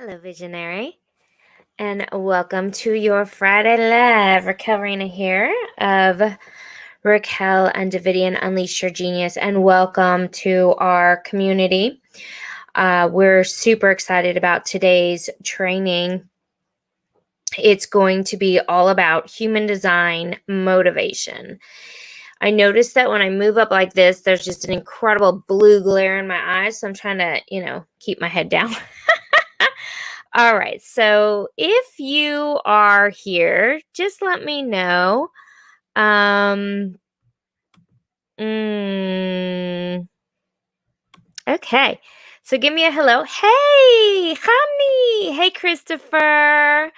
Hello, Visionary, and welcome to your Friday Live. Raquel Reina here of Raquel and Davidian Unleash Your Genius, and welcome to our community. We're super excited about today's training. It's going to be all about human design motivation. I noticed that when I move up like this, there's just an incredible blue glare in my eyes, so I'm trying to, keep my head down. All right, so if you are here, just let me know. Okay, so give me a hello. Hey, honey. Hey, Christopher.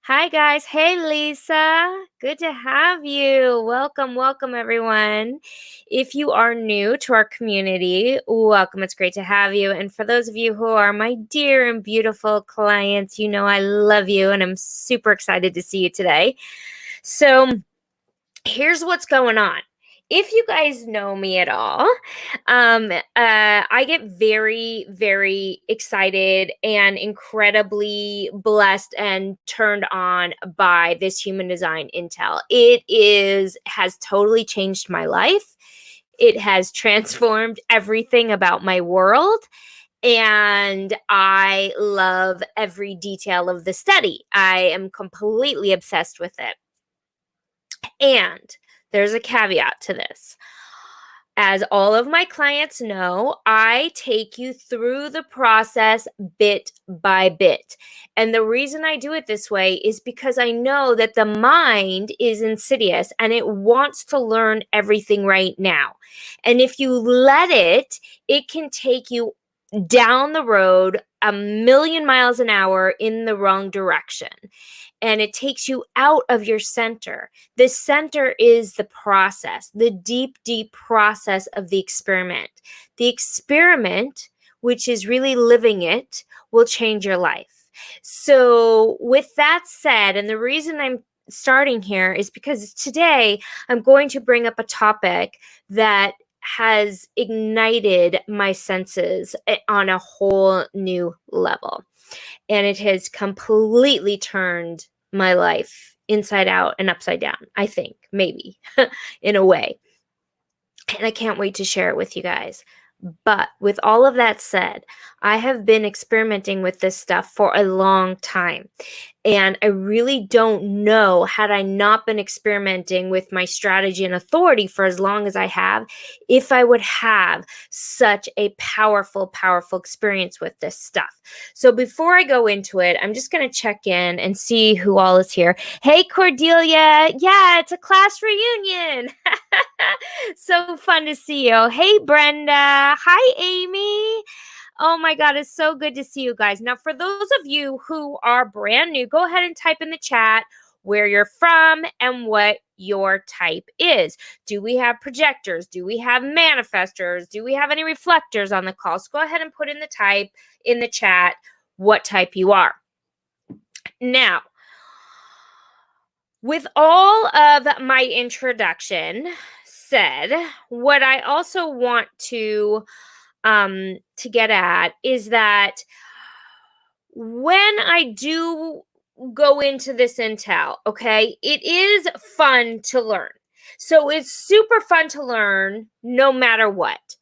Hi, guys. Hey, Lisa. Good to have you. Welcome, everyone. If you are new to our community, welcome. It's great to have you. And for those of you who are my dear and beautiful clients, you know I love you, and I'm super excited to see you today. So here's what's going on. If you guys know me at all, I get very, very excited and incredibly blessed and turned on by this human design intel. Has totally changed my life. It has transformed everything about my world. And I love every detail of the study. I am completely obsessed with it. And there's a caveat to this. As all of my clients know, I take you through the process bit by bit. And the reason I do it this way is because I know that the mind is insidious and it wants to learn everything right now. And if you let it, it can take you down the road 1,000,000 miles an hour in the wrong direction. And it takes you out of your center. The center is the process, the deep, deep process of the experiment. The experiment, which is really living it, will change your life. So with that said, and the reason I'm starting here is because today I'm going to bring up a topic that has ignited my senses on a whole new level. And it has completely turned my life inside out and upside down, I think, maybe, in a way. And I can't wait to share it with you guys. But with all of that said, I have been experimenting with this stuff for a long time. And I really don't know, had I not been experimenting with my strategy and authority for as long as I have, if I would have such a powerful, powerful experience with this stuff. So before I go into it, I'm just going to check in and see who all is here. Hey, Cordelia. Yeah, it's a class reunion. So fun to see you. Hey, Brenda. Hi, Amy. Oh my God, it's so good to see you guys. Now, for those of you who are brand new, go ahead and type in the chat where you're from and what your type is. Do we have projectors? Do we have manifestors? Do we have any reflectors on the call? So go ahead and put in the chat what type you are. Now, with all of my introduction said, what I also want to get at is that when I do go into this intel, okay, it is fun to learn. So it's super fun to learn no matter what.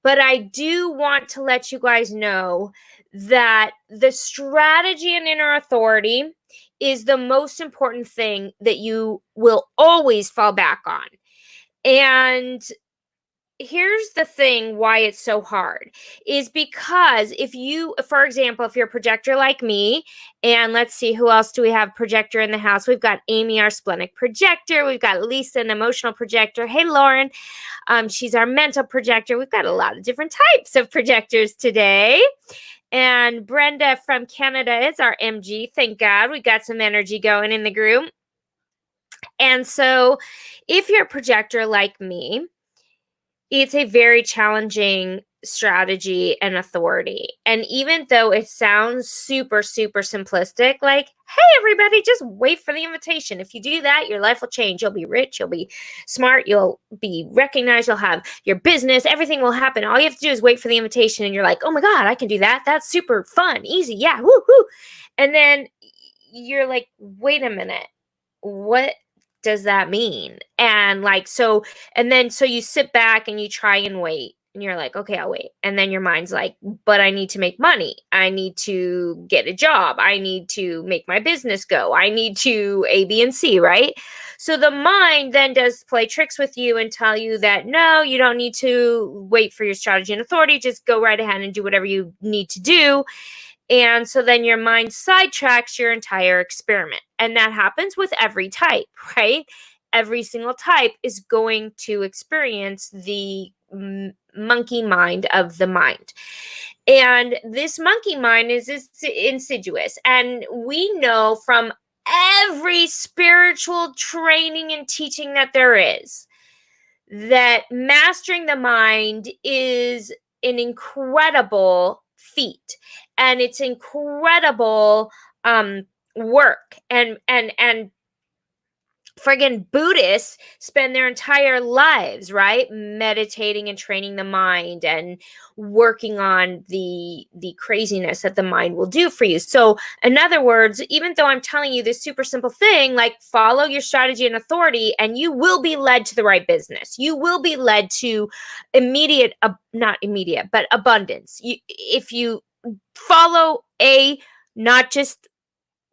But I do want to let you guys know that the strategy and inner authority is the most important thing that you will always fall back on. And here's the thing why it's so hard is because if you, for example, if you're a projector like me, and let's see, who else do we have projector in the house? We've got Amy, our splenic projector. We've got Lisa, an emotional projector. Hey, Lauren, she's our mental projector. We've got a lot of different types of projectors today. And Brenda from Canada is our MG. Thank God we got some energy going in the group. And so if you're a projector like me, it's a very challenging strategy and authority. And even though it sounds super, super simplistic, like, hey, everybody, just wait for the invitation. If you do that, your life will change. You'll be rich, you'll be smart, you'll be recognized, you'll have your business, everything will happen. All you have to do is wait for the invitation, and you're like, oh my God, I can do that. That's super fun, easy. Yeah, woo. And then you're like, wait a minute, what does that mean? And so you sit back and you try and wait, and you're like, okay, I'll wait. And then your mind's like, but I need to make money, I need to get a job, I need to make my business go, I need to A, B, and C, right? So the mind then does play tricks with you and tell you that no, you don't need to wait for your strategy and authority, just go right ahead and do whatever you need to do. And so then your mind sidetracks your entire experiment. And that happens with every type, right? Every single type is going to experience the monkey mind of the mind. And this monkey mind is insidious. And we know from every spiritual training and teaching that there is that mastering the mind is an incredible feat, and it's incredible work. And friggin' Buddhists spend their entire lives, right, meditating and training the mind and working on the craziness that the mind will do for you. So in other words, even though I'm telling you this super simple thing, like follow your strategy and authority, and you will be led to the right business. You will be led to not immediate, but abundance. If you follow not just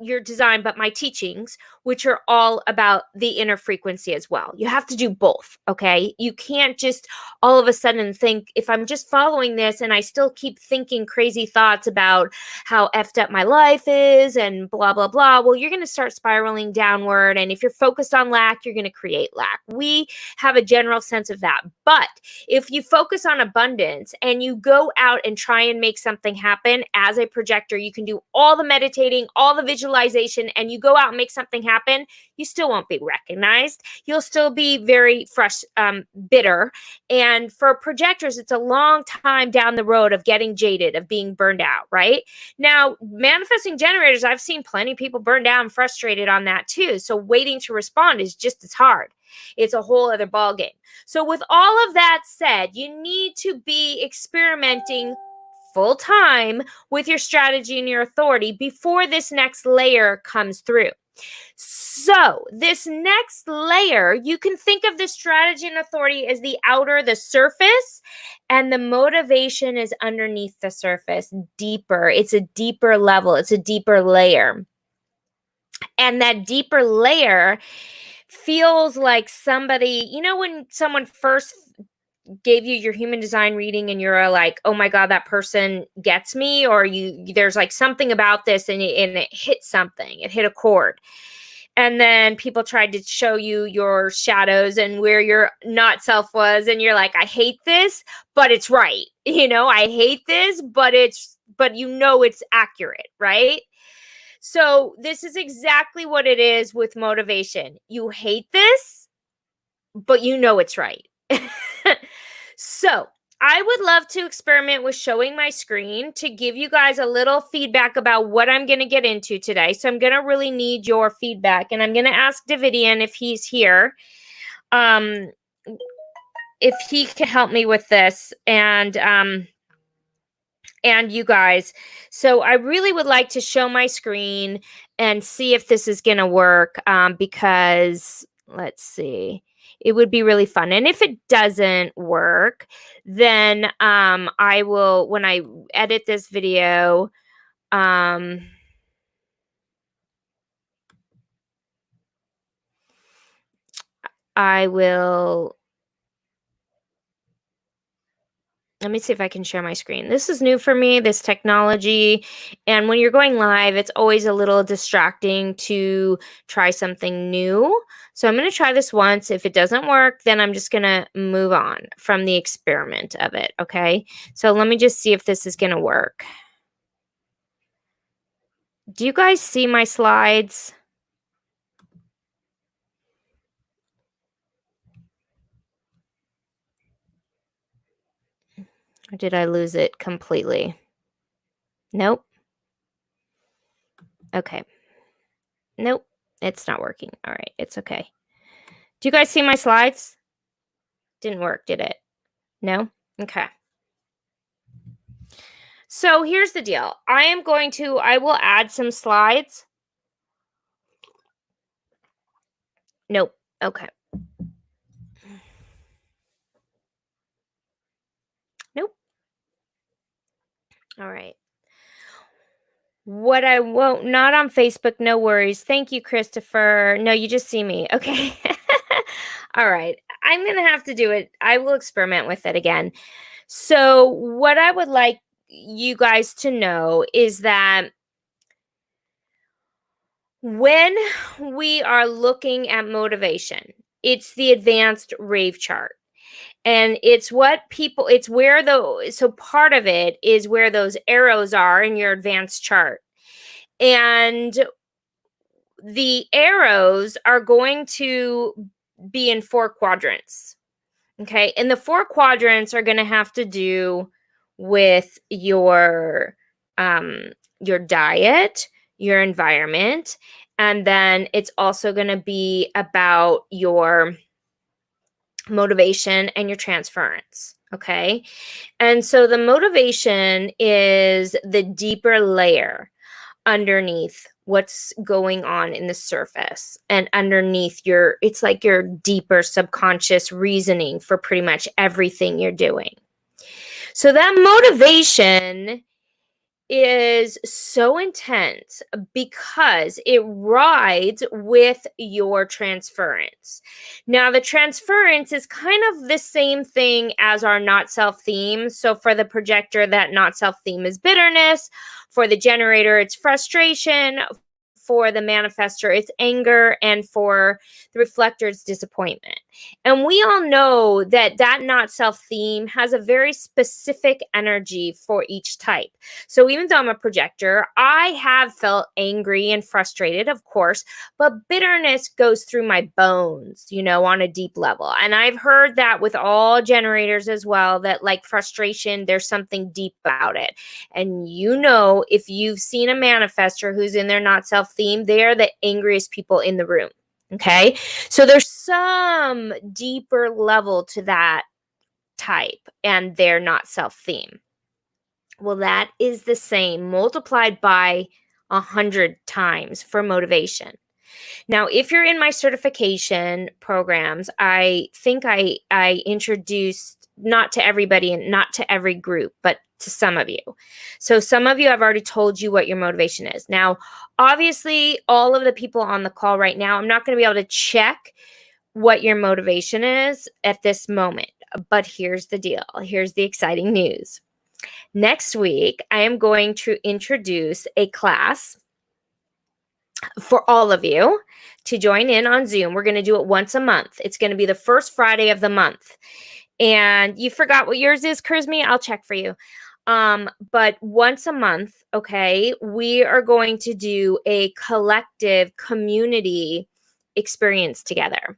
your design, but my teachings, which are all about the inner frequency as well. You have to do both, okay? You can't just all of a sudden think, if I'm just following this and I still keep thinking crazy thoughts about how effed up my life is and blah, blah, blah, well, you're going to start spiraling downward. And if you're focused on lack, you're going to create lack. We have a general sense of that. But if you focus on abundance and you go out and try and make something happen as a projector, you can do all the meditating, all the visualization, and you go out and make something happen, you still won't be recognized. You'll still be very bitter. And for projectors, it's a long time down the road of getting jaded, of being burned out, right? Now, manifesting generators, I've seen plenty of people burned out and frustrated on that too. So waiting to respond is just as hard. It's a whole other ballgame. So with all of that said, you need to be experimenting full time with your strategy and your authority before this next layer comes through. So this next layer, you can think of the strategy and authority as the outer, the surface, and the motivation is underneath the surface, deeper. It's a deeper level. It's a deeper layer. And that deeper layer feels like somebody, when someone first gave you your human design reading and you're like, oh my God, that person gets me, or there's like something about this and it hit something, it hit a chord. And then people tried to show you your shadows and where your not self was. And you're like, I hate this, but it's right. I hate this, but it's accurate, right? So this is exactly what it is with motivation. You hate this, but it's right. So I would love to experiment with showing my screen to give you guys a little feedback about what I'm going to get into today. So I'm going to really need your feedback, and I'm going to ask Davidian if he's here, if he can help me with this, and you guys. So I really would like to show my screen and see if this is going to work, because let's see. It would be really fun. And if it doesn't work, then I will, when I edit this video, I will, let me see if I can share my screen. This is new for me, this technology. And when you're going live, it's always a little distracting to try something new. So I'm going to try this once. If it doesn't work, then I'm just going to move on from the experiment of it. Okay. So let me just see if this is going to work. Do you guys see my slides? Or did I lose it completely? Nope. Okay. Nope. It's not working. All right. It's okay. Do you guys see my slides? Didn't work, did it? No? Okay. So here's the deal. I will add some slides. Nope. Okay. Nope. All right. What I won't, not on Facebook, no worries. Thank you, Christopher. No, you just see me. Okay. All right. I'm going to have to do it. I will experiment with it again. So, what I would like you guys to know is that when we are looking at motivation, it's the advanced Rave chart. And it's where so part of it is where those arrows are in your advanced chart. And the arrows are going to be in 4 quadrants. Okay. And the 4 quadrants are going to have to do with your diet, your environment, and then it's also going to be about your motivation and your transference. Okay. And so the motivation is the deeper layer underneath what's going on in the surface and underneath it's like your deeper subconscious reasoning for pretty much everything you're doing. So that motivation is so intense because it rides with your transference. Now, the transference is kind of the same thing as our not self theme. So, for the projector, that not self theme is bitterness. For the generator, it's frustration. For the manifester, it's anger. And for the reflector, it's disappointment. And we all know that not self theme has a very specific energy for each type. So even though I'm a projector, I have felt angry and frustrated, of course, but bitterness goes through my bones, on a deep level. And I've heard that with all generators as well, that like frustration, there's something deep about it. And if you've seen a manifester who's in their not self theme, they are the angriest people in the room. Okay. So there's some deeper level to that type and they're not self theme. Well, that is the same multiplied by 100 times for motivation. Now, if you're in my certification programs, I think I introduced, not to everybody and not to every group, but to some of you. So some of you, I've already told you what your motivation is. Now, obviously, all of the people on the call right now, I'm not going to be able to check what your motivation is at this moment. But here's the deal. Here's the exciting news. Next week, I am going to introduce a class for all of you to join in on Zoom. We're going to do it once a month. It's going to be the first Friday of the month. And you forgot what yours is, Kurzme? I'll check for you. But once a month, okay, we are going to do a collective community experience together.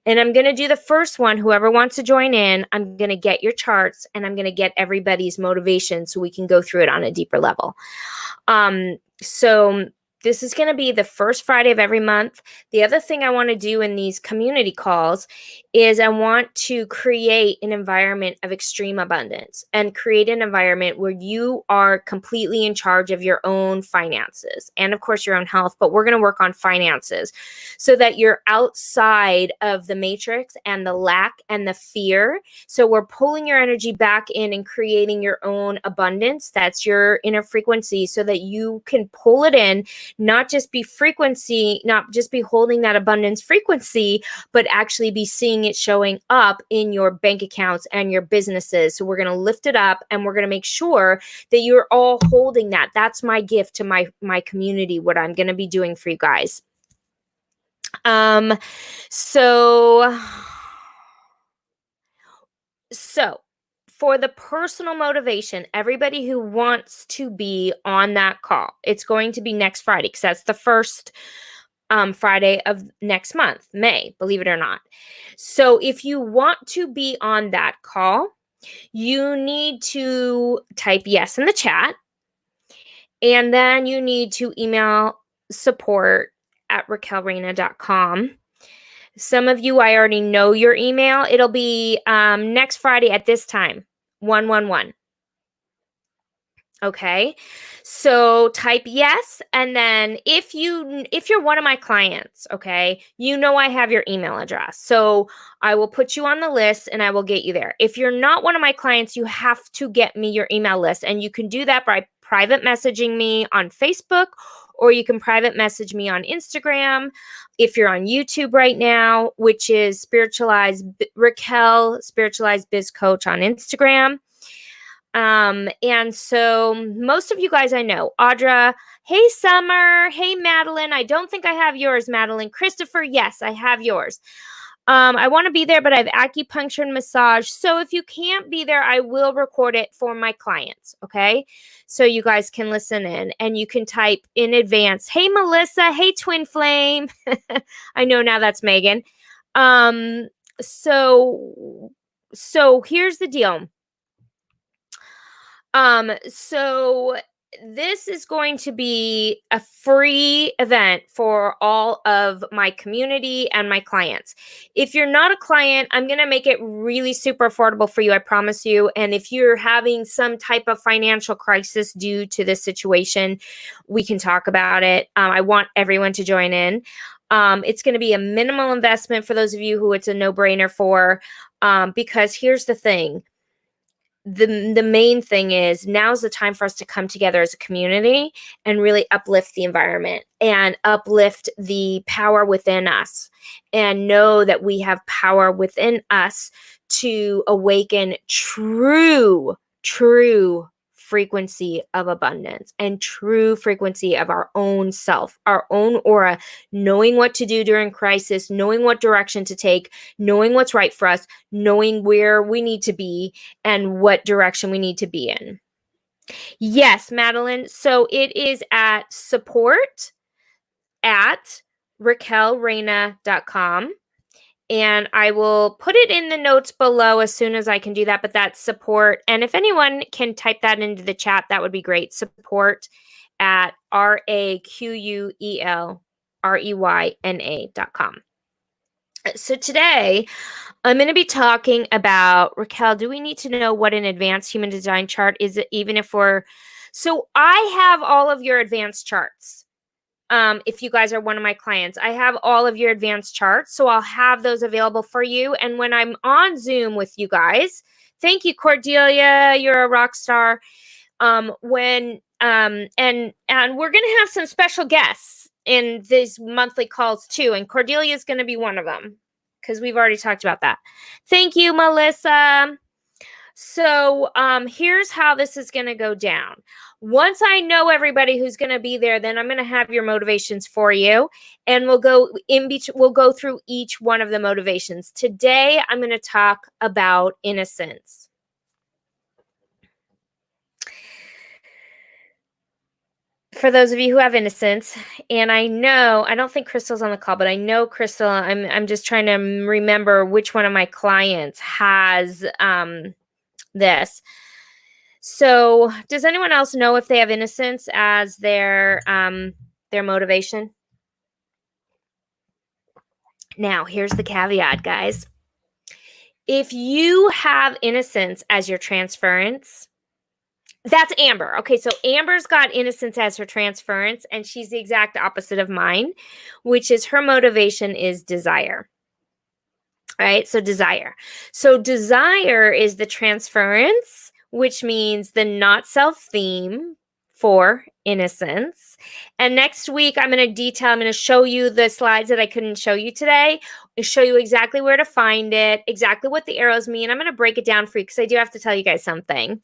And I'm going to do the first one. Whoever wants to join in, I'm going to get your charts and I'm going to get everybody's motivation so we can go through it on a deeper level. So this is going to be the first Friday of every month. The other thing I want to do in these community calls is I want to create an environment of extreme abundance and create an environment where you are completely in charge of your own finances and, of course, your own health. But we're going to work on finances so that you're outside of the matrix and the lack and the fear. So we're pulling your energy back in and creating your own abundance. That's your inner frequency so that you can pull it in. Not just be holding that abundance frequency, but actually be seeing it showing up in your bank accounts and your businesses. So we're going to lift it up and we're going to make sure that you're all holding that. That's my gift to my community, what I'm going to be doing for you guys. So for the personal motivation, everybody who wants to be on that call, it's going to be next Friday because that's the first Friday of next month, May, believe it or not. So if you want to be on that call, you need to type yes in the chat, and then you need to email support@raquelreina.com. Some of you, I already know your email. It'll be next Friday at this time, 111. Okay, so type yes, and then if you're one of my clients, okay, you know I have your email address, so I will put you on the list and I will get you there. If you're not one of my clients, you have to get me your email list, and you can do that by private messaging me on Facebook, or you can private message me on Instagram. If you're on YouTube right now, which is Raquel Spiritualized Biz Coach on Instagram. And so most of you guys I know. Audra, hey Summer, hey Madeline. I don't think I have yours, Madeline. Christopher, yes, I have yours. I want to be there, but I have acupuncture and massage. So if you can't be there, I will record it for my clients. Okay. So you guys can listen in, and you can type in advance. Hey Melissa, hey Twin Flame. I know now that's Megan. So here's the deal. So this is going to be a free event for all of my community and my clients. If you're not a client, I'm going to make it really super affordable for you, I promise you. And if you're having some type of financial crisis due to this situation, we can talk about it. I want everyone to join in. It's going to be a minimal investment for those of you who it's a no-brainer for, because here's the thing. The main thing is now's the time for us to come together as a community and really uplift the environment and uplift the power within us, and know that we have power within us to awaken true frequency of abundance and true frequency of our own self, our own aura, knowing what to do during crisis, knowing what direction to take, knowing what's right for us, knowing where we need to be and what direction we need to be in. Yes, Madeline. So it is at support@raquelreina.com. And I will put it in the notes below as soon as I can do that, but that's support. And if anyone can type that into the chat, that would be great. support@raquelreina.com. So today I'm going to be talking about, Raquel, do we need to know what an advanced human design chart is, even if so I have all of your advanced charts. If you guys are one of my clients, I have all of your advanced charts, so I'll have those available for you. And when I'm on Zoom with you guys, thank you, Cordelia, you're a rock star. And we're gonna have some special guests in these monthly calls too, and Cordelia is gonna be one of them because we've already talked about that. Thank you, Melissa. So here's how this is going to go down. Once I know everybody who's going to be there, then I'm going to have your motivations for you, and we'll go through each one of the motivations. Today, I'm going to talk about innocence. For those of you who have innocence, and I don't think Crystal's on the call, but I know Crystal, I'm just trying to remember which one of my clients has this. So does anyone else know if they have innocence as their motivation? Now, here's the caveat, guys. If you have innocence as your transference, that's Amber. Okay, so Amber's got innocence as her transference, and she's the exact opposite of mine, which is her motivation is desire. All right, so desire. So desire is the transference, which means the not self theme for innocence. And next week, I'm going to show you the slides that I couldn't show you today. I'll show you exactly where to find it, exactly what the arrows mean. I'm going to break it down for you because I do have to tell you guys something.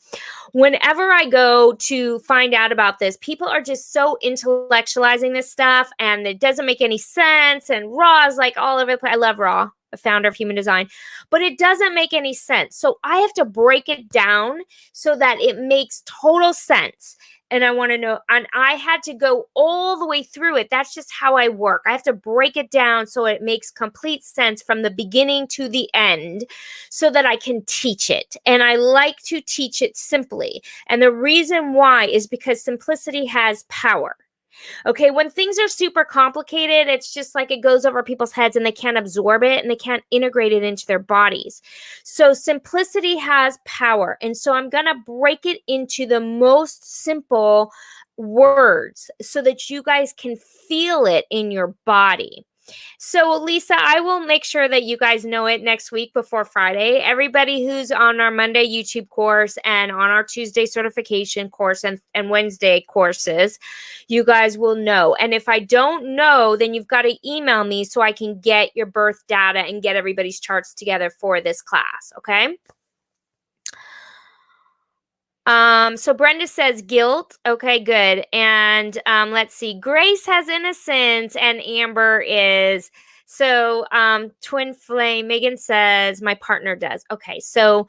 Whenever I go to find out about this, people are just so intellectualizing this stuff, and it doesn't make any sense. And Raw is like all over the place. I love Raw, a founder of human design, but it doesn't make any sense. So I have to break it down so that it makes total sense. and I want to know, and I had to go all the way through it. That's just how I work. I have to break it down so it makes complete sense from the beginning to the end so that I can teach it. And I like to teach it simply. And the reason why is because simplicity has power. Okay, when things are super complicated, it's just like it goes over people's heads and they can't absorb it and they can't integrate it into their bodies. So simplicity has power. And so I'm going to break it into the most simple words so that you guys can feel it in your body. So, Lisa, I will make sure that you guys know it next week before Friday. Everybody who's on our Monday YouTube course and on our Tuesday certification course and Wednesday courses, you guys will know. And if I don't know, then you've got to email me so I can get your birth data and get everybody's charts together for this class, okay? So Brenda says guilt. Okay, good. And let's see. Grace has innocence and Amber is. So twin flame. Megan says my partner does. Okay, so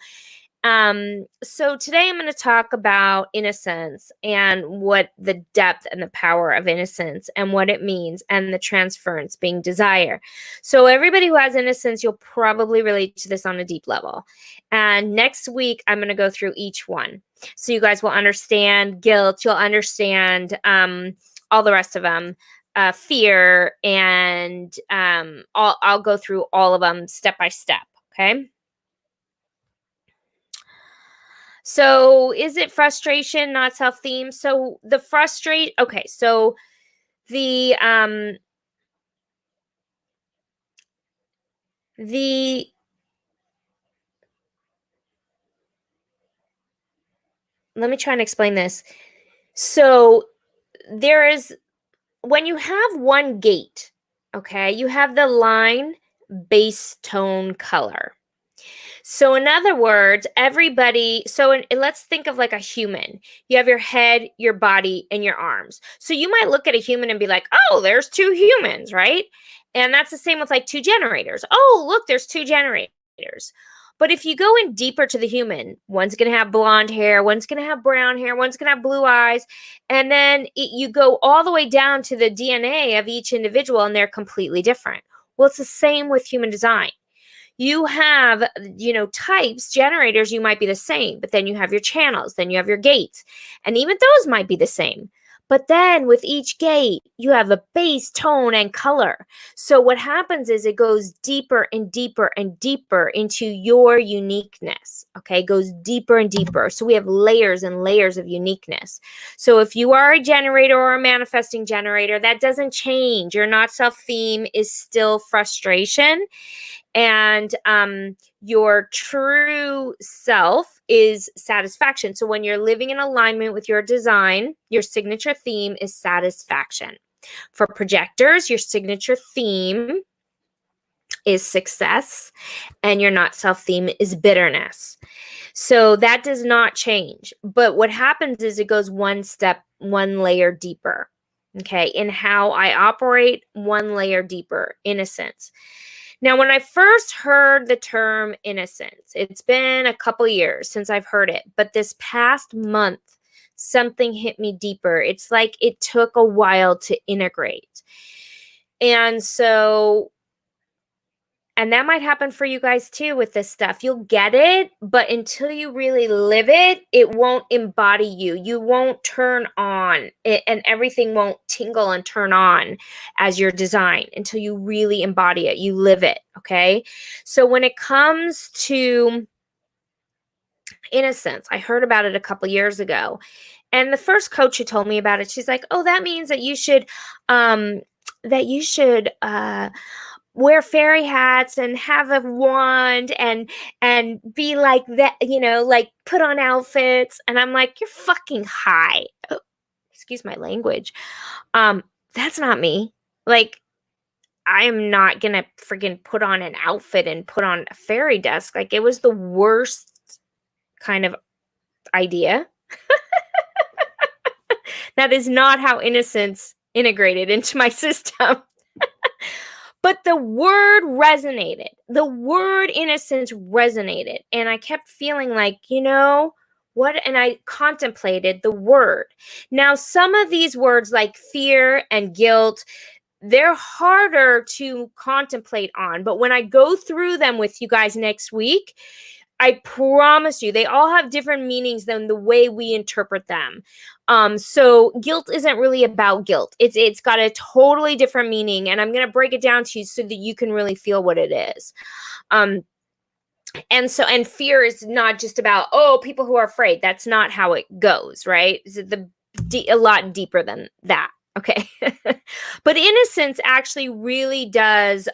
today I'm going to talk about innocence and what the depth and the power of innocence and what it means and the transference being desire. So everybody who has innocence, you'll probably relate to this on a deep level. And next week, I'm going to go through each one. So you guys will understand guilt. You'll understand all the rest of them. Fear, and I'll go through all of them step by step. Okay. So is it frustration, not self-theme? So the okay, so the let me try and explain this. So there is, when you have one gate, okay, you have the line, base, tone, color. So in other words, let's think of like a human. You have your head, your body, and your arms. So you might look at a human and be like, oh, there's two humans, right? And that's the same with like two generators. Oh, look, there's two generators. But if you go in deeper to the human, one's going to have blonde hair, one's going to have brown hair, one's going to have blue eyes. And then you go all the way down to the DNA of each individual, and they're completely different. Well, it's the same with human design. You have, types, generators, you might be the same, but then you have your channels, then you have your gates, and even those might be the same. But then with each gate, you have a base, tone, and color. So what happens is it goes deeper and deeper and deeper into your uniqueness, okay? It goes deeper and deeper. So we have layers and layers of uniqueness. So if you are a generator or a manifesting generator, that doesn't change. Your not self-theme is still frustration. And your true self is satisfaction. So when you're living in alignment with your design, your signature theme is satisfaction. For projectors, your signature theme is success, and your not self theme is bitterness. So that does not change. But what happens is it goes one layer deeper, okay, in how I operate, one layer deeper, innocence. Now, when I first heard the term innocence, it's been a couple years since I've heard it, but this past month, something hit me deeper. It's like it took a while to integrate. And that might happen for you guys too with this stuff. You'll get it, but until you really live it, it won't embody you. You won't turn on it, and everything won't tingle and turn on as your design until you really embody it. You live it, okay? So when it comes to innocence, I heard about it a couple years ago. And the first coach who told me about it, she's like, oh, that means that you should wear fairy hats and have a wand and be like that, like put on outfits. And I'm like, you're fucking high. Oh, excuse my language. That's not me. Like, I am not gonna friggin' put on an outfit and put on a fairy dust. Like, it was the worst kind of idea. That is not how innocence integrated into my system. But the word resonated. The word innocence resonated. And I kept feeling like, and I contemplated the word. Now, some of these words like fear and guilt, they're harder to contemplate on, but when I go through them with you guys next week, I promise you, they all have different meanings than the way we interpret them. So guilt isn't really about guilt. It's got a totally different meaning, and I'm going to break it down to you so that you can really feel what it is. And fear is not just about, oh, people who are afraid. That's not how it goes, right? It's a lot deeper than that. Okay. But innocence actually really does,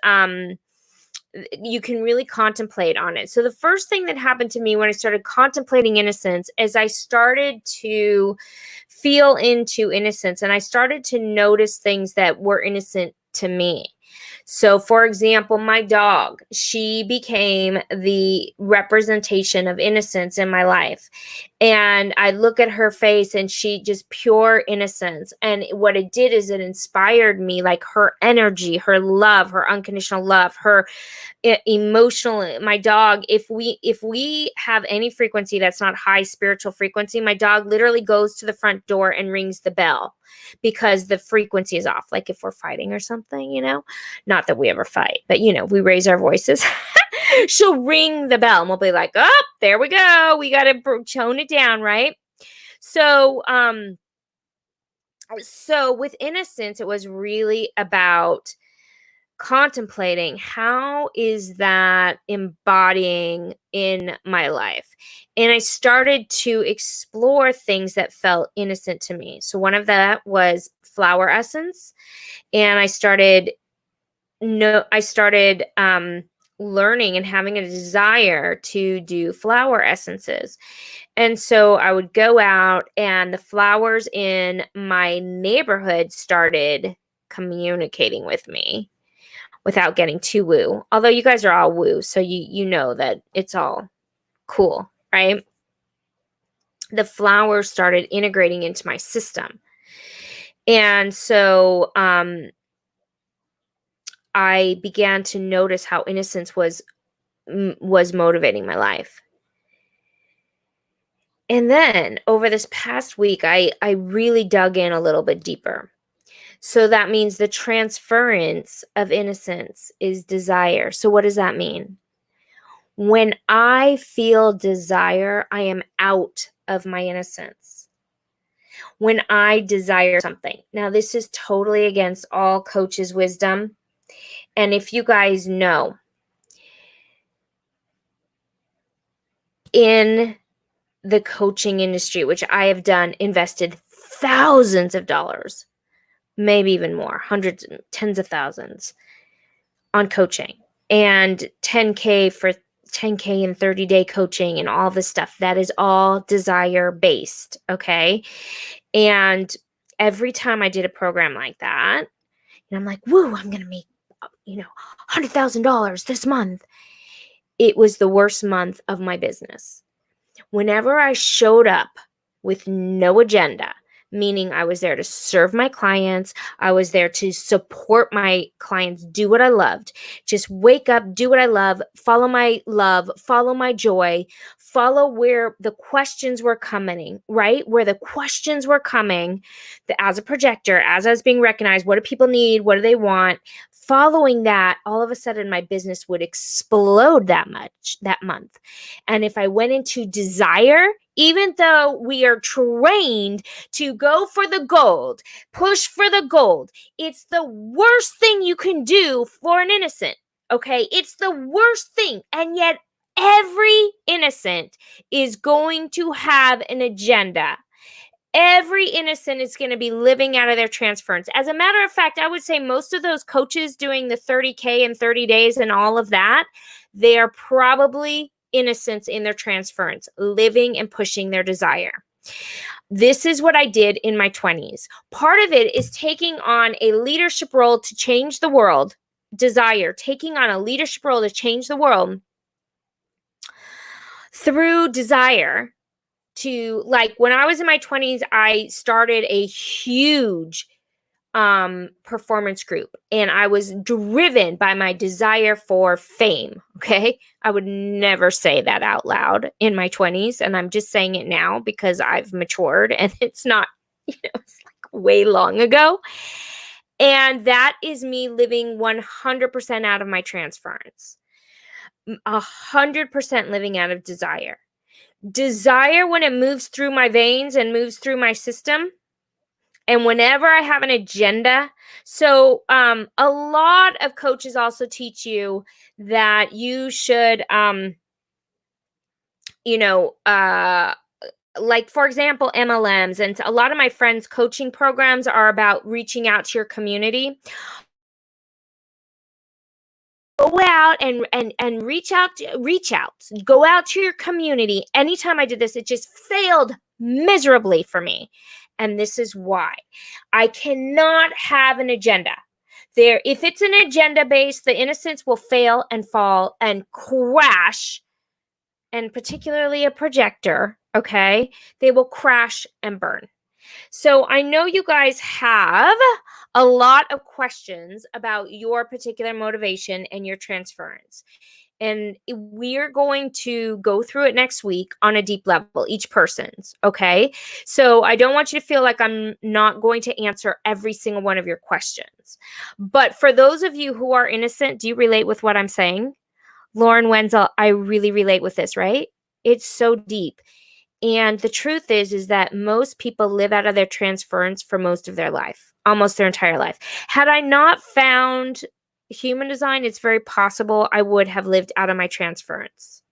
you can really contemplate on it. So the first thing that happened to me when I started contemplating innocence is I started to feel into innocence, and I started to notice things that were innocent to me. So, for example, my dog, she became the representation of innocence in my life. And I look at her face and she just pure innocence. And what it did is it inspired me, like her energy, her love, her unconditional love, her emotional. My dog, if we have any frequency that's not high spiritual frequency, my dog literally goes to the front door and rings the bell because the frequency is off. Like if we're fighting or something, not that we ever fight, but we raise our voices. She'll ring the bell and we'll be like, oh, there we go, we got to tone it down, right? So with innocence, it was really about contemplating how is that embodying in my life. And I started to explore things that felt innocent to me. So one of that was flower essence. And I started learning and having a desire to do flower essences. And so I would go out, and the flowers in my neighborhood started communicating with me without getting too woo. Although you guys are all woo, so you know that it's all cool, right? The flowers started integrating into my system. And so I began to notice how innocence was motivating my life. And then over this past week, I really dug in a little bit deeper. So that means the transference of innocence is desire. So what does that mean? When I feel desire, I am out of my innocence. When I desire something. Now, this is totally against all coaches' wisdom. And if you guys know, in the coaching industry, which I have done, invested thousands of dollars, maybe even more, hundreds, tens of thousands on coaching, and 10K for 10K and 30-day coaching and all this stuff. That is all desire based. Okay. And every time I did a program like that, and I'm like, woo, I'm going to make, $100,000 this month. It was the worst month of my business. Whenever I showed up with no agenda, meaning I was there to serve my clients, I was there to support my clients, do what I loved, just wake up, do what I love, follow my love, follow my joy, follow where the questions were coming, right? Where the questions were coming, as a projector, as I was being recognized, what do people need? What do they want? Following that, all of a sudden my business would explode that month. And if I went into desire, even though we are trained to go for the gold, push for the gold, it's the worst thing you can do for an innocent. Okay. It's the worst thing. And yet every innocent is going to have an agenda. Every innocent is going to be living out of their transference. As a matter of fact, I would say most of those coaches doing the 30K in 30 days and all of that, they are probably innocents in their transference, living and pushing their desire. This is what I did in my 20s. Part of it is taking on a leadership role to change the world. Desire, taking on a leadership role to change the world through desire. To, like, when I was in my 20s, I started a huge performance group, and I was driven by my desire for fame. Okay. I would never say that out loud in my 20s, and I'm just saying it now because I've matured and it's not, it's like way long ago. And that is me living 100% out of my transference. 100% living out of desire. Desire, when it moves through my veins and moves through my system, and whenever I have an agenda. So a lot of coaches also teach you that you should, like, for example, MLMs, and a lot of my friends' coaching programs are about reaching out to your community. Go out and reach out, go out to your community. Anytime I did this, it just failed miserably for me. And this is why. I cannot have an agenda. If it's an agenda based, the innocence will fail and fall and crash, and particularly a projector, okay? They will crash and burn. So I know you guys have a lot of questions about your particular motivation and your transference. And we're going to go through it next week on a deep level, each person's, okay? So I don't want you to feel like I'm not going to answer every single one of your questions. But for those of you who are innocent, do you relate with what I'm saying? Lauren Wenzel, I really relate with this, right? It's so deep. And the truth is that most people live out of their transference for most of their life, almost their entire life. Had I not found human design, it's very possible I would have lived out of my transference.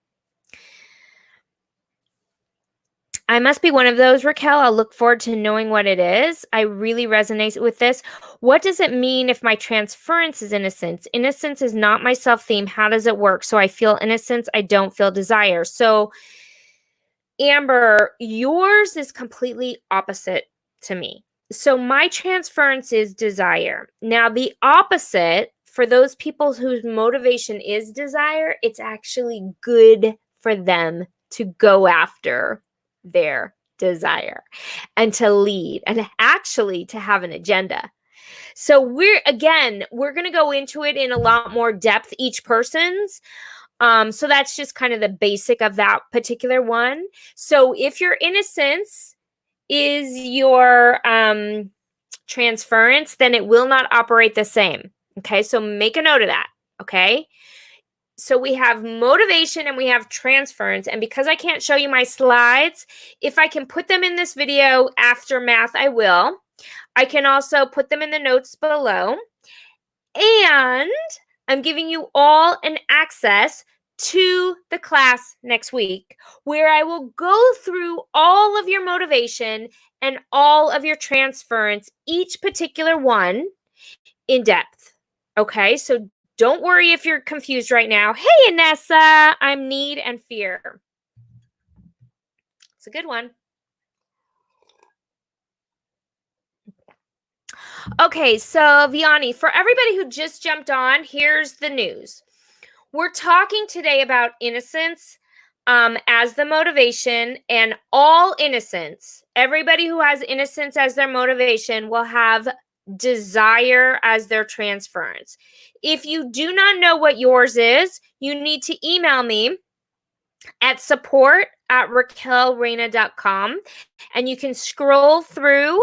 I must be one of those, Raquel. I'll look forward to knowing what it is. I really resonate with this. What does it mean if my transference is innocence? Innocence is not my self-theme. How does it work? So I feel innocence. I don't feel desire. So Amber, yours is completely opposite to me. So my transference is desire. Now, the opposite, for those people whose motivation is desire, it's actually good for them to go after their desire and to lead and actually to have an agenda. So we're going to go into it in a lot more depth, each person's. So that's just kind of the basic of that particular one. So if your innocence is your transference, then it will not operate the same. Okay, so make a note of that. Okay, so we have motivation and we have transference. And because I can't show you my slides, if I can put them in this video after math, I will. I can also put them in the notes below. And I'm giving you all an access to the class next week, where I will go through all of your motivation and all of your transference, each particular one in depth. Okay, so don't worry if you're confused right now. Hey, Anessa, I'm need and fear. It's a good one. Okay, so Vianney, for everybody who just jumped on, here's the news. We're talking today about innocence as the motivation, and all innocence. Everybody who has innocence as their motivation will have desire as their transference. If you do not know what yours is, you need to email me at support@raquelreina.com, and you can scroll through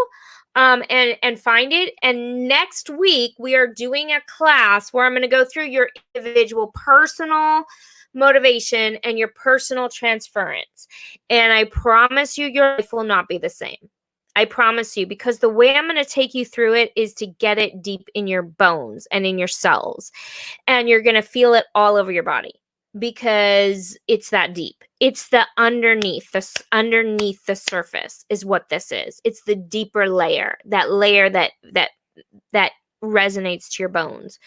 and find it. And next week, we are doing a class where I'm going to go through your individual personal motivation and your personal transference. And I promise you, your life will not be the same. I promise you, because the way I'm going to take you through it is to get it deep in your bones and in your cells. And you're going to feel it all over your body, because it's that deep. It's the underneath the surface is what this is. It's the deeper layer, that layer that resonates to your bones.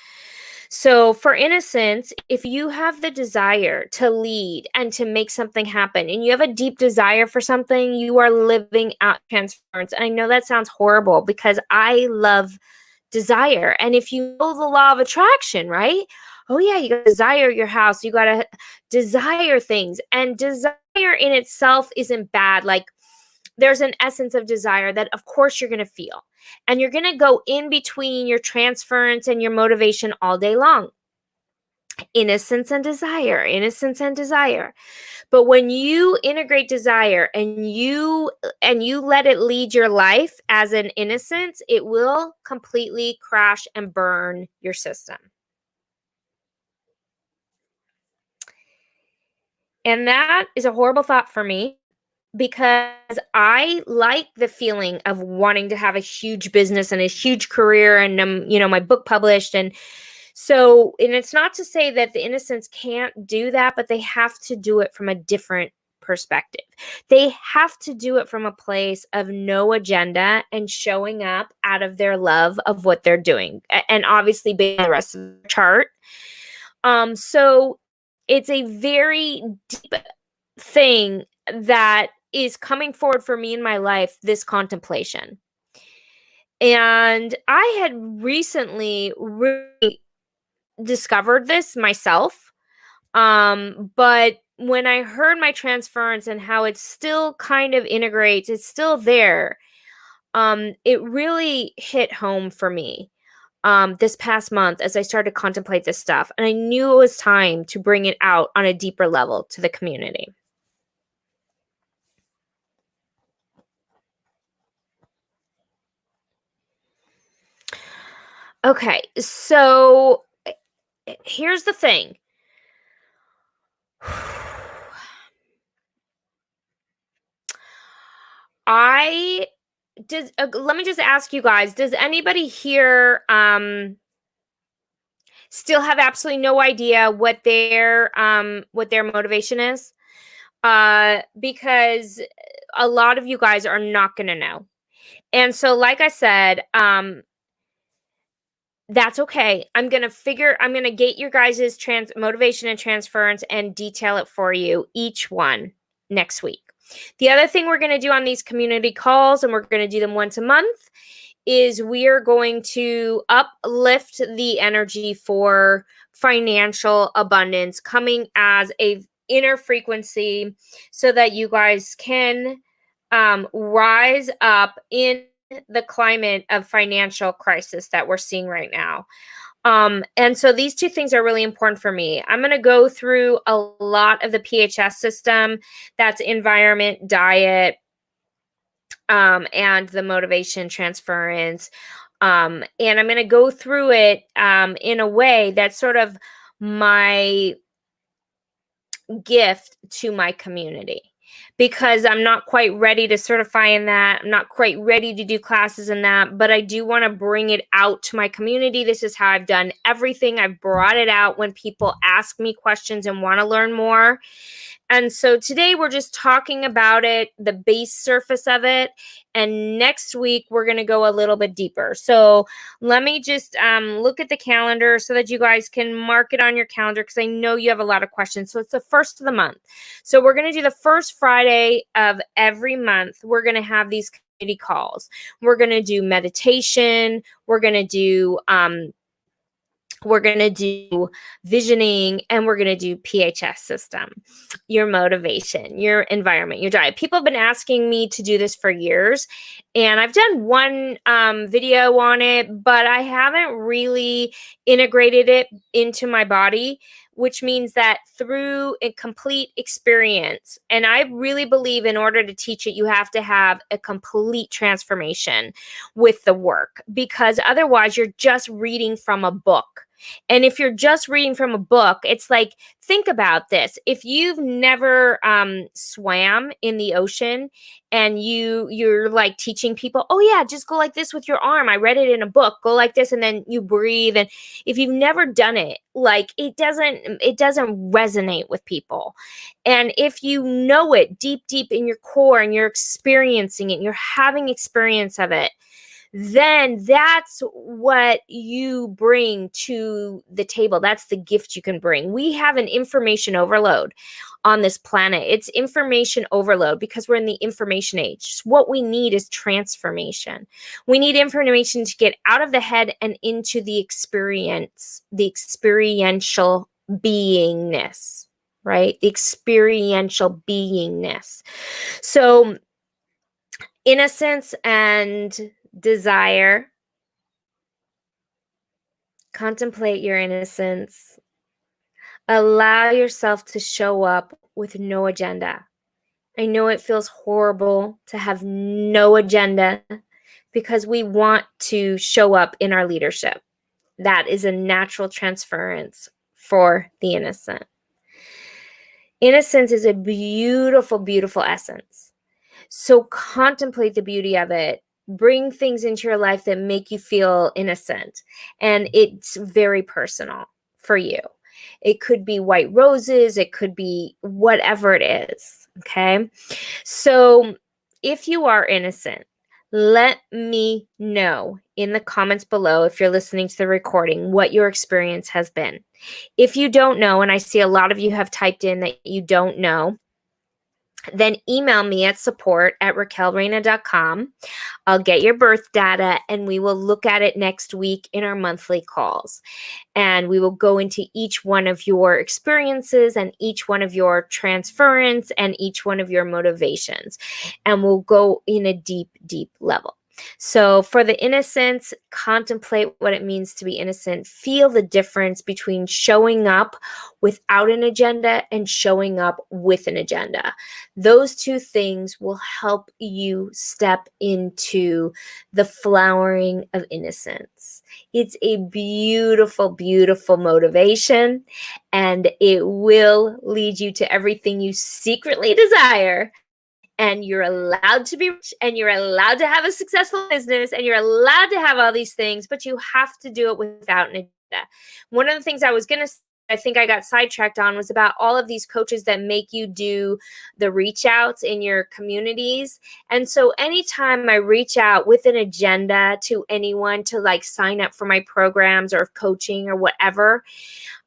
So for innocence, if you have the desire to lead and to make something happen, and you have a deep desire for something, you are living out transference. And I know that sounds horrible, because I love desire. And if you know the law of attraction, right? Oh yeah, you got to desire your house. You got to desire things. And desire in itself isn't bad. Like, there's an essence of desire that of course you're going to feel. And you're going to go in between your transference and your motivation all day long. Innocence and desire, innocence and desire. But when you integrate desire and you let it lead your life as an innocence, it will completely crash and burn your system. And that is a horrible thought for me, because I like the feeling of wanting to have a huge business and a huge career and my book published. And so, and it's not to say that the innocents can't do that, but they have to do it from a different perspective. They have to do it from a place of no agenda and showing up out of their love of what they're doing, and obviously based on the rest of the chart. So it's a very deep thing that is coming forward for me in my life, this contemplation. And I had recently really discovered this myself. But when I heard my transference and how it still kind of integrates, it's still there. It really hit home for me this past month as I started to contemplate this stuff. And I knew it was time to bring it out on a deeper level to the community. Okay, so here's the thing. Let me just ask you guys, does anybody here still have absolutely no idea what their motivation is? Because a lot of you guys are not going to know. And so, like I said, that's okay. I'm going to get your guys' motivation and transference and detail it for you, each one, next week. The other thing we're going to do on these community calls, and we're going to do them once a month, is we are going to uplift the energy for financial abundance coming as a inner frequency, so that you guys can rise up in the climate of financial crisis that we're seeing right now. And so these two things are really important for me. I'm going to go through a lot of the PHS system. That's environment, diet, and the motivation transference. And I'm going to go through it in a way that's sort of my gift to my community, because I'm not quite ready to certify in that. I'm not quite ready to do classes in that, but I do want to bring it out to my community. This is how I've done everything. I've brought it out when people ask me questions and want to learn more. And so today we're just talking about it, the base surface of it. And next week we're going to go a little bit deeper. So let me just look at the calendar so that you guys can mark it on your calendar, because I know you have a lot of questions. So it's the first of the month. So we're going to do the first Friday of every month. We're going to have these community calls. We're going to do meditation. We're going to do visioning, and we're going to do PHS system, your motivation, your environment, your diet. People have been asking me to do this for years, and I've done one video on it, but I haven't really integrated it into my body, which means that through a complete experience, and I really believe in order to teach it, you have to have a complete transformation with the work, because otherwise you're just reading from a book. And if you're just reading from a book, it's like, think about this. If you've never swam in the ocean, and you're like teaching people, oh yeah, just go like this with your arm. I read it in a book. Go like this, and then you breathe. And if you've never done it, like it doesn't resonate with people. And if you know it deep in your core and you're experiencing it, you're having experience of it, then that's what you bring to the table. That's the gift you can bring. We have an information overload on this planet. It's information overload because we're in the information age. What we need is transformation. We need information to get out of the head and into the experience, the experiential beingness, right? The experiential beingness. So Innocence and desire. Contemplate your innocence. Allow yourself to show up with no agenda. I know it feels horrible to have no agenda because we want to show up in our leadership. That is a natural transference for the innocent. Innocence is a beautiful, beautiful essence. So contemplate the beauty of it. Bring things into your life that make you feel innocent. And it's very personal for you. It could be white roses. It could be whatever it is. Okay. So if you are innocent, let me know in the comments below, if you're listening to the recording, what your experience has been. If you don't know, and I see a lot of you have typed in that you don't know, then email me at support@raquelreina.com. I'll get your birth data and we will look at it next week in our monthly calls. And we will go into each one of your experiences and each one of your transference and each one of your motivations. And we'll go in a deep, deep level. So for the innocence, contemplate what it means to be innocent. Feel the difference between showing up without an agenda and showing up with an agenda. Those two things will help you step into the flowering of innocence. It's a beautiful, beautiful motivation, and it will lead you to everything you secretly desire. And you're allowed to be rich, and you're allowed to have a successful business, and you're allowed to have all these things, but you have to do it without an agenda. One of the things I was going to say, I think I got sidetracked on, was about all of these coaches that make you do the reach outs in your communities. And so anytime I reach out with an agenda to anyone to like sign up for my programs or coaching or whatever,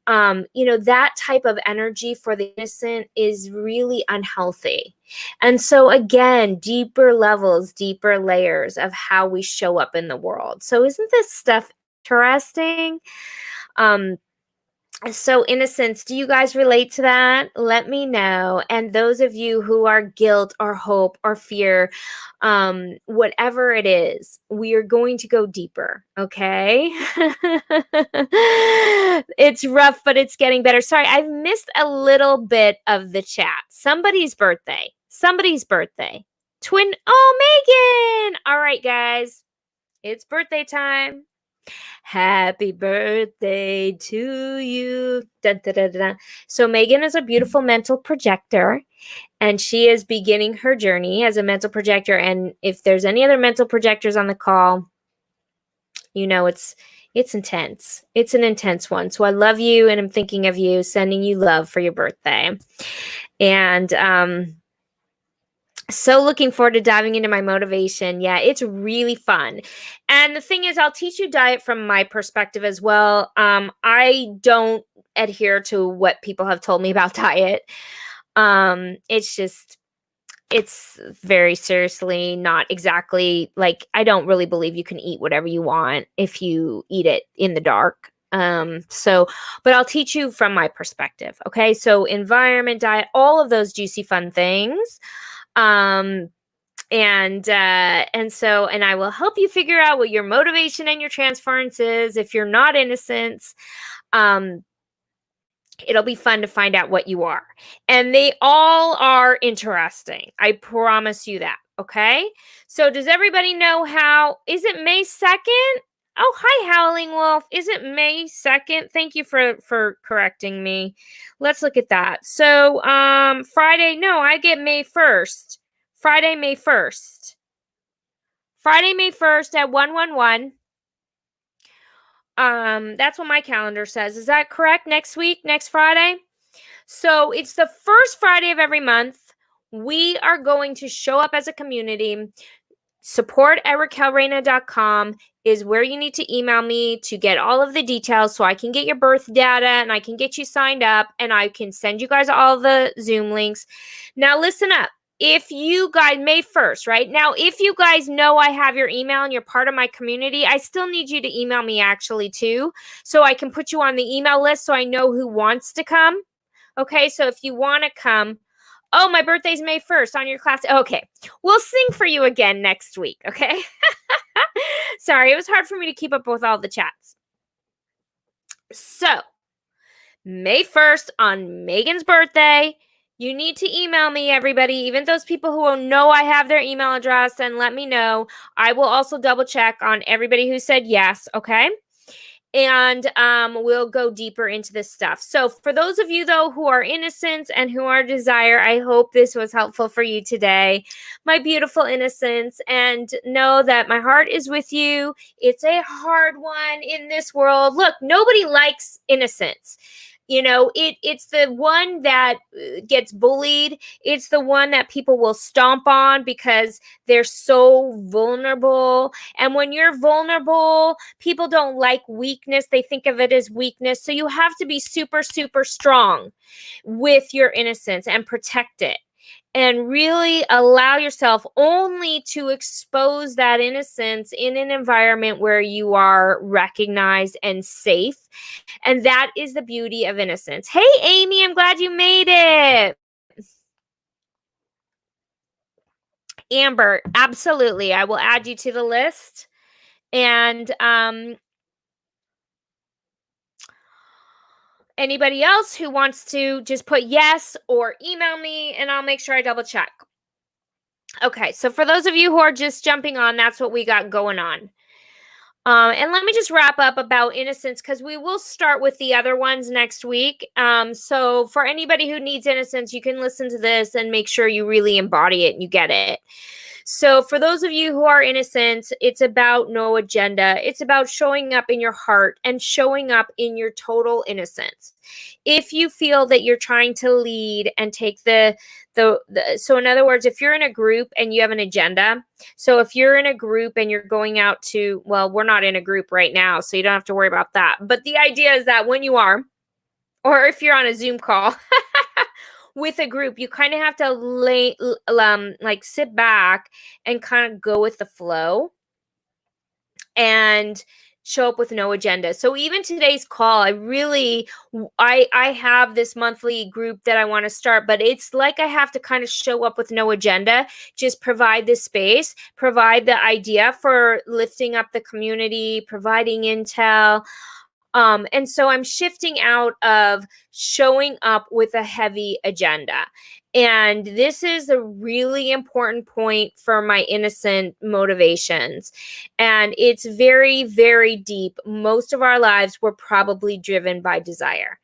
that type of energy for the innocent is really unhealthy. And so again, deeper levels, deeper layers of how we show up in the world. So isn't this stuff interesting? So innocence, do you guys relate to that? Let me know. And those of you who are guilt or hope or fear, whatever it is, we are going to go deeper. Okay. It's rough, but it's getting better. Sorry, I've missed a little bit of the chat. Somebody's birthday. Oh, Megan. All right, guys, it's birthday time. Happy birthday to you. Dun, dun, dun, dun. So Megan is a beautiful mental projector, and she is beginning her journey as a mental projector. And if there's any other mental projectors on the call, it's intense. It's an intense one. So I love you, and I'm thinking of you, sending you love for your birthday. And so looking forward to diving into my motivation. Yeah, it's really fun. And the thing is, I'll teach you diet from my perspective as well. I don't adhere to what people have told me about diet. It's very seriously not exactly like, I don't really believe you can eat whatever you want if you eat it in the dark. But I'll teach you from my perspective. Okay. So environment, diet, all of those juicy, fun things. And I will help you figure out what your motivation and your transference is. If you're not innocent, it'll be fun to find out what you are. And they all are interesting. I promise you that. Okay. So does everybody know is it May 2nd? Oh, hi, Howling Wolf. Is it May 2nd? Thank you for correcting me. Let's look at that. So, Friday, no, I get May 1st. Friday, May 1st. Friday, May 1st at 111. That's what my calendar says. Is that correct? Next week, next Friday? So it's the first Friday of every month. We are going to show up as a community. Support@raquelreina.com is where you need to email me to get all of the details so I can get your birth data and I can get you signed up and I can send you guys all the Zoom links. Now listen up. If you guys, May 1st, right? Now, if you guys know I have your email and you're part of my community, I still need you to email me actually too, so I can put you on the email list so I know who wants to come. Okay, so if you want to come, Oh, my birthday's May 1st on your class. Okay. We'll sing for you again next week. Okay. Sorry, it was hard for me to keep up with all the chats. So, May 1st on Megan's birthday, you need to email me, everybody, even those people who know I have their email address, and let me know. I will also double check on everybody who said yes, okay? And we'll go deeper into this stuff. So for those of you, though, who are innocent and who are desire, I hope this was helpful for you today, my beautiful innocents. And know that my heart is with you. It's a hard one in this world. Look, nobody likes innocence. You know, it's the one that gets bullied. It's the one that people will stomp on because they're so vulnerable. And when you're vulnerable, people don't like weakness. They think of it as weakness. So you have to be super, super strong with your innocence and protect it. And really allow yourself only to expose that innocence in an environment where you are recognized and safe. And that is the beauty of innocence. Hey, Amy, I'm glad you made it. Amber, absolutely. I will add you to the list. And anybody else who wants to just put yes or email me, and I'll make sure I double check. Okay, so for those of you who are just jumping on, that's what we got going on. And let me just wrap up about innocence, because we will start with the other ones next week. So for anybody who needs innocence, you can listen to this and make sure you really embody it and you get it. So for those of you who are innocent, it's about no agenda. It's about showing up in your heart and showing up in your total innocence. If you feel that you're trying to lead and take so in other words, if you're in a group and you have an agenda, so if you're in a group and you're going out to, well, we're not in a group right now, so you don't have to worry about that. But the idea is that when you are, or if you're on a Zoom call with a group, you kind of have to like sit back and kind of go with the flow and show up with no agenda. So even today's call, I have this monthly group that I want to start, but it's like I have to kind of show up with no agenda, just provide the space, provide the idea for lifting up the community, providing intel. And so I'm shifting out of showing up with a heavy agenda. And this is a really important point for my innocent motivations. And it's very, very deep. Most of our lives were probably driven by desire.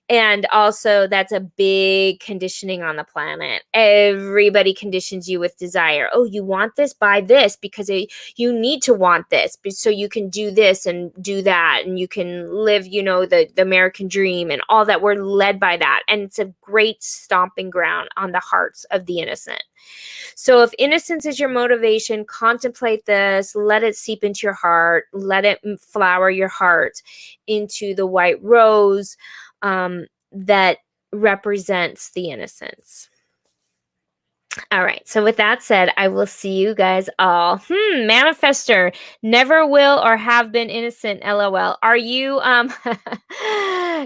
And also, that's a big conditioning on the planet. Everybody conditions you with desire. Oh, you want this? Buy this, because you need to want this so you can do this and do that. And you can live, the American dream and all that. We're led by that. And it's a great stomping ground on the hearts of the innocent. So if innocence is your motivation, contemplate this, let it seep into your heart, let it flower your heart into the white rose that represents the innocence. All right. So with that said, I will see you guys all. Manifester, never will or have been innocent. LOL. Are you,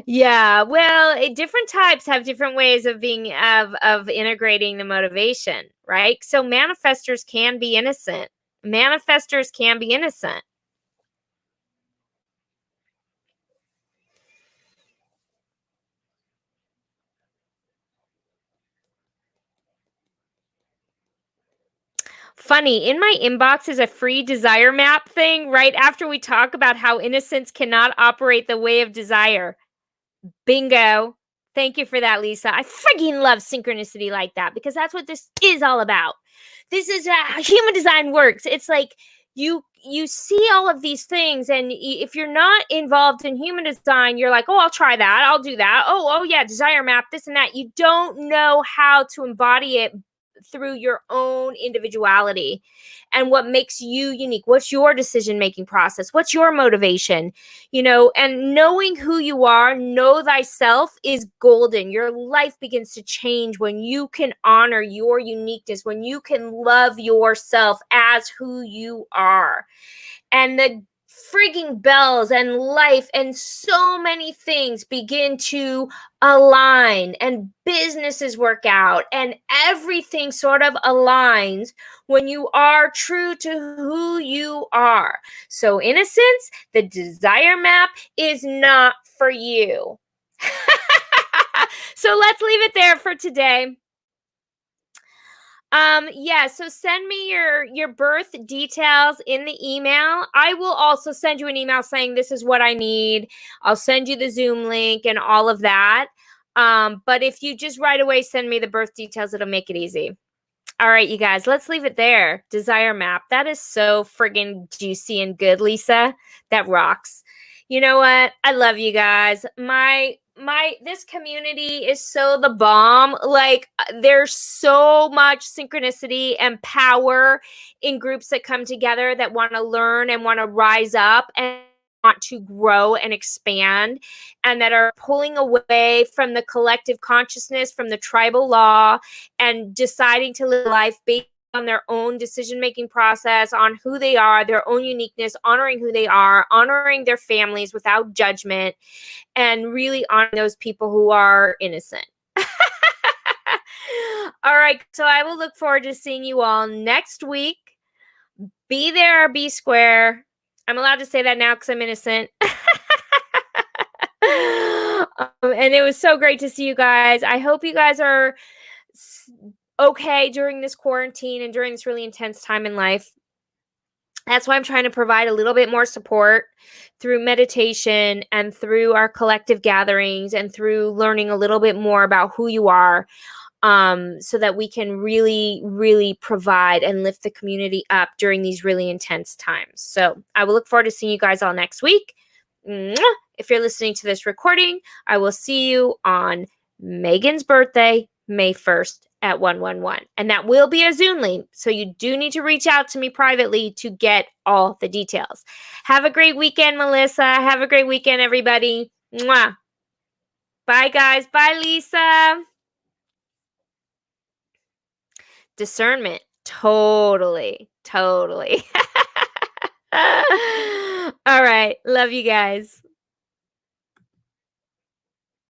yeah, well, different types have different ways of being, of integrating the motivation, right? So manifestors can be innocent. Manifestors can be innocent. Funny, in my inbox is a free desire map thing right after we talk about how innocence cannot operate the way of desire. Bingo. Thank you for that, Lisa. I freaking love synchronicity like that, because that's what this is all about. This is how human design works. It's like you see all of these things, and if you're not involved in human design, you're like, oh, I'll try that. I'll do that. Oh yeah, desire map, this and that. You don't know how to embody it through your own individuality and what makes you unique. What's your decision-making process? What's your motivation? And knowing who you are, know thyself, is golden. Your life begins to change when you can honor your uniqueness, when you can love yourself as who you are. And the frigging bells and life and so many things begin to align and businesses work out and everything sort of aligns when you are true to who you are. So, Innocence, the desire map is not for you. So let's leave it there for today. Yeah, so send me your birth details in the email. I will also send you an email saying this is what I need. I'll send you the Zoom link and all of that. But if you just right away send me the birth details, it'll make it easy. All right, you guys, let's leave it there. Desire map. That is so friggin' juicy and good, Lisa. That rocks. You know what? I love you guys. My this community is so the bomb. Like there's so much synchronicity and power in groups that come together that want to learn and want to rise up and want to grow and expand and that are pulling away from the collective consciousness, from the tribal law, and deciding to live life based on their own decision-making process, on who they are, their own uniqueness, honoring who they are, honoring their families without judgment, and really honoring those people who are innocent. All right, so I will look forward to seeing you all next week. Be there or be square. I'm allowed to say that now because I'm innocent. And it was so great to see you guys. I hope you guys are okay during this quarantine and during this really intense time in life. That's why I'm trying to provide a little bit more support through meditation and through our collective gatherings and through learning a little bit more about who you are, so that we can really, really provide and lift the community up during these really intense times. So I will look forward to seeing you guys all next week. If you're listening to this recording, I will see you on Megan's birthday, May 1st at 111. And that will be a Zoom link. So you do need to reach out to me privately to get all the details. Have a great weekend, Melissa. Have a great weekend, everybody. Mwah. Bye, guys. Bye, Lisa. Discernment. Totally. Totally. All right. Love you guys.